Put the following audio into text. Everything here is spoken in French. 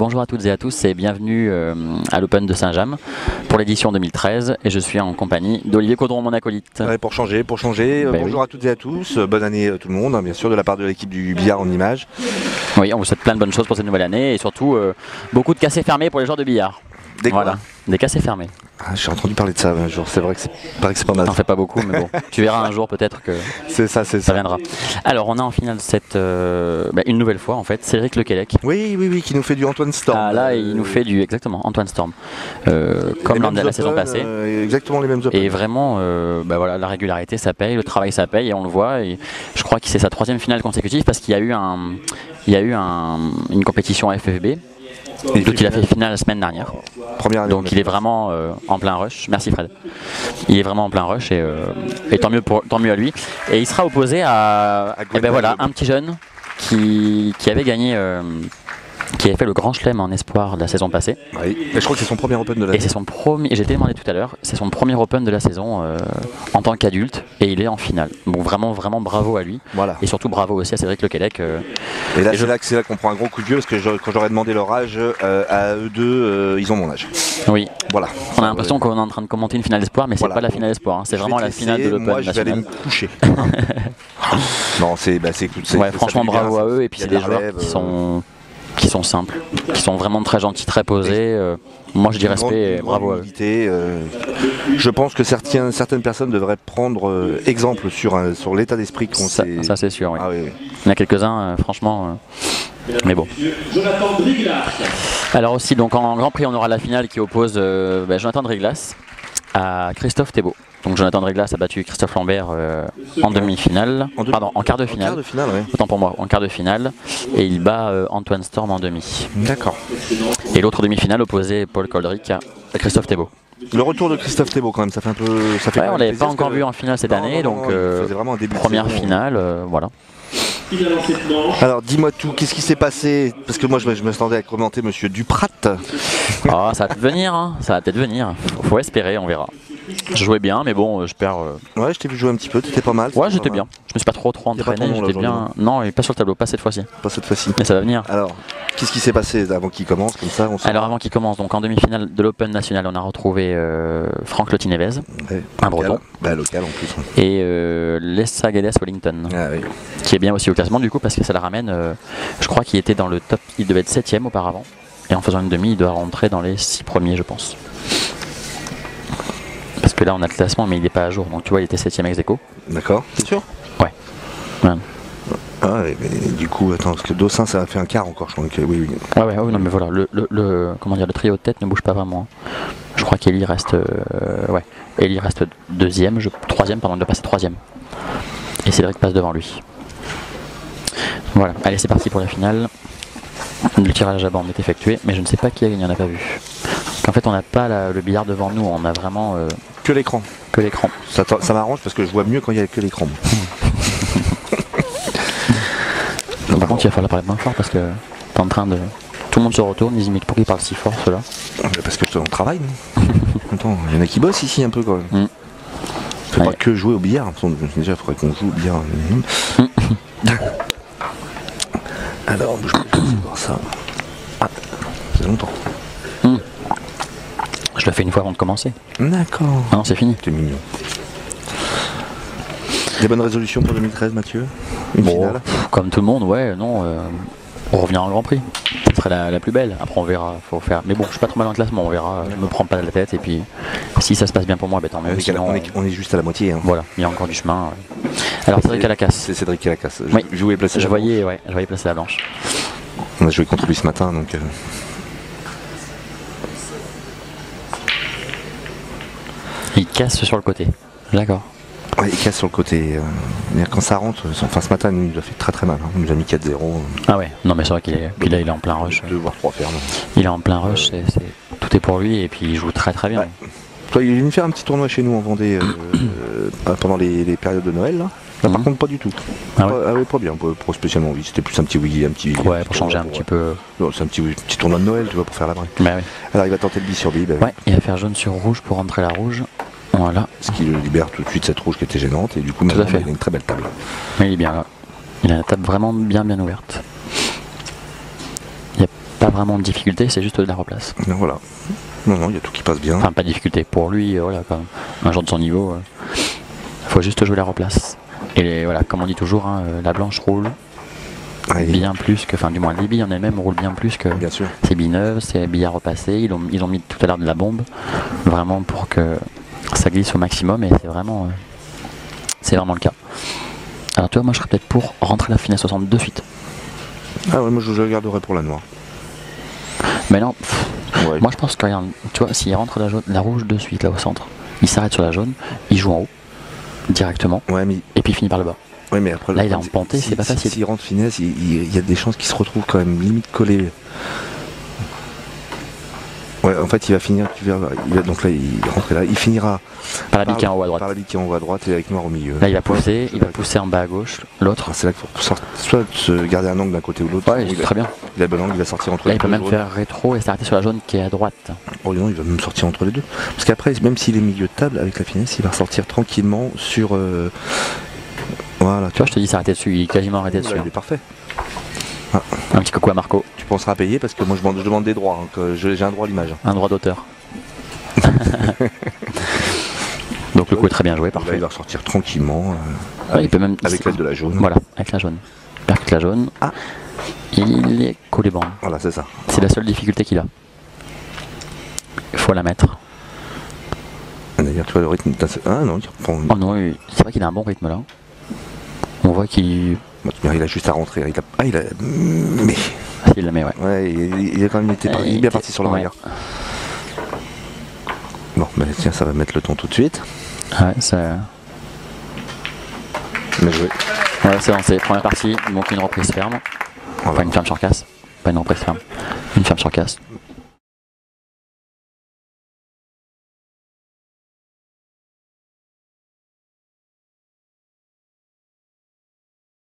bonjour à toutes et à tous et bienvenue à l'Open de Saint-James pour l'édition 2013 et je suis en compagnie d'Olivier Caudron, mon acolyte. Ouais, pour changer. Bonjour à toutes et à tous, bonne année tout le monde, hein, bien sûr de la part de l'équipe du billard en images. Oui, on vous souhaite plein de bonnes choses pour cette nouvelle année et surtout beaucoup de cassés fermés pour les joueurs de billard. Voilà, des cassés fermés. Ah, j'ai entendu parler de ça un jour, c'est vrai que c'est pas mal. On fait pas beaucoup, mais bon, tu verras un jour peut-être que ça viendra. Alors on a en finale une nouvelle fois en fait, Cédric Lequelec. Oui, qui nous fait du Antoine Storm. Ah là, il nous fait exactement, Antoine Storm. Comme la saison passée. Exactement les mêmes Open. Et vraiment, voilà, la régularité ça paye, le travail ça paye et on le voit. Et je crois que c'est sa 3e finale consécutive parce qu'il y a eu une compétition FFB. Et donc il a fait finale la semaine dernière. Donc il est vraiment en plein rush. Merci Fred. Il est vraiment en plein rush et tant mieux à lui. Et il sera opposé à un petit jeune qui avait gagné, qui avait fait le grand chelem en espoir de la saison passée. Oui. Et je crois que c'est son premier Open de la saison. Et c'est son premier, j'ai été demandé tout à l'heure, c'est son premier Open de la saison en tant qu'adulte et il est en finale. Bon, vraiment bravo à lui. Voilà. Et surtout bravo aussi à Cédric Lequelec. Et là, c'est là qu'on prend un gros coup de vieux parce que quand j'aurais demandé leur âge, à eux deux, ils ont mon âge. Oui. Voilà. On a l'impression qu'on est en train de commenter une finale d'espoir, mais c'est pas la finale d'espoir, hein. C'est vraiment la finale de l'Open national. Moi, je vais aller me coucher. Non, franchement, bravo à eux. Et puis c'est des joueurs qui sont simples, qui sont vraiment très gentils, très posés. Moi je dis respect et bravo à eux. Je pense que certaines personnes devraient prendre exemple sur l'état d'esprit qu'on s'est... Ça c'est sûr, oui. Ah, oui. Il y en a quelques-uns, franchement... Mais bon. Alors aussi, donc en Grand Prix, on aura la finale qui oppose Jonathan Driglas à Christophe Thébault. Donc Jonathan Driglas a battu Christophe Lambert en demi-finale, en quart de finale. Autant pour moi, en quart de finale. Et il bat Antoine Storm en demi. D'accord. Et l'autre demi-finale opposait Paul Coldrick à Christophe Thébault. Le retour de Christophe Thébault quand même, ça fait un peu... Ouais, on l'avait pas encore vu en finale cette année, donc vraiment un début première finale, voilà. Alors dis-moi tout, qu'est-ce qui s'est passé? Parce que moi je me attendais à commenter Monsieur Duprat. Ah, ça va peut-être venir, hein. Ça va peut-être venir. Faut espérer, on verra. Je jouais bien, mais bon, je perds. Ouais, je t'ai vu jouer un petit peu, t'étais pas mal. Ouais, j'étais bien. Je me suis pas trop entraîné, j'étais bien. Non, il est pas sur le tableau, pas cette fois-ci. Pas cette fois-ci. Mais ça va venir. Alors, qu'est-ce qui s'est passé avant qu'il commence comme ça Alors avant qu'il commence, donc en demi-finale de l'Open national, on a retrouvé Franck Lotinevez, un breton. Local en plus. Et Lessa Guedes Wellington, qui est bien aussi au classement du coup parce que ça la ramène. Je crois qu'il était dans le top, il devait être 7ème auparavant. Et en faisant une demi, il doit rentrer dans les 6 premiers, je pense. Parce que là on a le classement mais il n'est pas à jour, donc tu vois il était 7ème ex aequo. D'accord, c'est sûr? Ouais. Ah, mais du coup, attends, parce que Dossin ça a fait un quart encore, je crois que oui. Ouais, non mais voilà, le trio de tête ne bouge pas vraiment. Je crois qu'Eli reste Eli reste 3ème, pardon, il doit passer 3ème. Et Cédric passe devant lui. Voilà, allez c'est parti pour la finale. Le tirage à bande est effectué, mais je ne sais pas qui a gagné, on n'a pas vu. En fait on n'a pas le billard devant nous, on a vraiment... Que l'écran. Que l'écran. Ça m'arrange parce que je vois mieux quand il y a que l'écran. Par contre il va falloir parler moins fort parce que t'es en train de... Tout le monde se retourne, ils imitent pourquoi ils parlent si fort ceux-là. Parce que on travaille. Attends, il y en a qui bossent ici un peu quand même. Faut pas que jouer au billard. Déjà il faudrait qu'on joue au billard. Alors bouge pas, je vais voir ça. Ah, c'est longtemps. Je l'ai fait une fois avant de commencer. D'accord. Ah non, c'est fini. T'es mignon. Des bonnes résolutions pour 2013, Mathieu? Une finale? Comme tout le monde, ouais, non. On revient en Grand Prix. Ce serait la plus belle. Après, on verra. Faut faire. Mais bon, je suis pas trop mal en classement. On verra. Je me prends pas la tête. Et puis, si ça se passe bien pour moi, tant mieux. On est juste à la moitié. Hein. Voilà, il y a encore du chemin. Alors, Cédric Calacas. C'est Cédric Calacas. Oui. Je voulais placer. Je voyais placer la blanche. On a joué contre lui ce matin, donc. Il casse sur le côté. D'accord. Ouais, il casse sur le côté. Quand ça rentre, enfin ce matin, il nous a fait très mal. Hein. Il nous a mis 4-0. Ah ouais, non mais c'est vrai qu'il est. Puis là, il est en plein rush. 2 voire 3 fermes. Il est en plein rush, tout est pour lui et puis il joue très bien. Ouais. Toi, il est venu faire un petit tournoi chez nous en Vendée pendant les périodes de Noël. Là. Là, par contre, pas du tout. Ah ouais, pas bien, pas spécialement. Oui, c'était plus un petit wiggy, ouais, pour changer un petit peu. Non, c'est un petit tournoi de Noël, tu vois, pour faire la brique. Bah oui. Alors, il va tenter le bi sur bi. Ouais, il va faire jaune sur rouge pour rentrer la rouge. Voilà. Ce qui le libère tout de suite cette rouge qui était gênante et du coup, maintenant, il a une très belle table. Mais il est bien là. Il a la table vraiment bien ouverte. Il n'y a pas vraiment de difficulté, c'est juste de la replace. Non, voilà. Non, il y a tout qui passe bien. Enfin, pas de difficulté pour lui, voilà, quand même. Un joueur de son niveau, faut juste jouer la replace. Et voilà, comme on dit toujours, hein, la blanche roule bien plus que, enfin, du moins les billes en elles-mêmes roulent bien plus que bien sûr. ces billes neuves, ces billes à repasser. Ils ont mis tout à l'heure de la bombe, vraiment pour que ça glisse au maximum, et c'est vraiment le cas. Alors, tu vois, moi je serais peut-être pour rentrer la finesse 60 de suite. Ah ouais, moi je le garderais pour la noire. Mais non, Ouais. moi je pense que, regarde, tu vois, s'il rentre la rouge de suite là au centre, il s'arrête sur la jaune, il joue en haut, directement, Ouais, mais... et puis il finit par le bas. Ouais, mais après, Là il est en pantée, c'est pas facile. S'il rentre finesse, il y a des chances qu'il se retrouve quand même limite collé. Ouais, en fait, il va finir, donc là, il rentre là, il finira Par la bille qui est en haut à droite. Par la bille qui est en haut à droite et avec noir au milieu. Là il va pousser en bas à gauche, l'autre. C'est là qu'il faut soit se garder un angle d'un côté ou de l'autre. Ouais, très bien. Il a le bon angle, il va sortir entre Là les il peut deux. même faire rétro et s'arrêter sur la jaune qui est à droite. Oh non, il va même sortir entre les deux. Parce qu'après, même s'il est milieu de table avec la finesse, il va sortir tranquillement sur... Voilà, Tu vois, je te dis s'arrêter dessus, il est quasiment arrêté dessus. Là, il est parfait. Ah. Un petit coucou à Marco. Tu penseras à payer parce que moi je demande des droits, hein, que j'ai un droit à l'image. Un droit d'auteur. Donc le coup est très bien joué, parfait. Là, il va ressortir tranquillement. Il peut même... Avec l'aide de la jaune. Voilà, avec la jaune. Percute la jaune. Ah. Il est collé banc. Voilà, c'est ça. C'est la seule difficulté qu'il a. Il faut la mettre. D'ailleurs, tu vois le rythme. Ah non, il reprend. Oh non, c'est vrai qu'il a un bon rythme là. On voit qu'il... Il a juste à rentrer. Il a... Mais... Il la met, ouais. Ouais, il a quand même été bien parti sur l'arrière. Ouais. Bon, bah tiens, ça va mettre le ton tout de suite. Ouais, ça... Bien joué. Ouais, c'est lancé. Première partie, il manque une reprise ferme. Voilà. Pas une ferme sur casse. Pas une reprise ferme. Une ferme sur casse.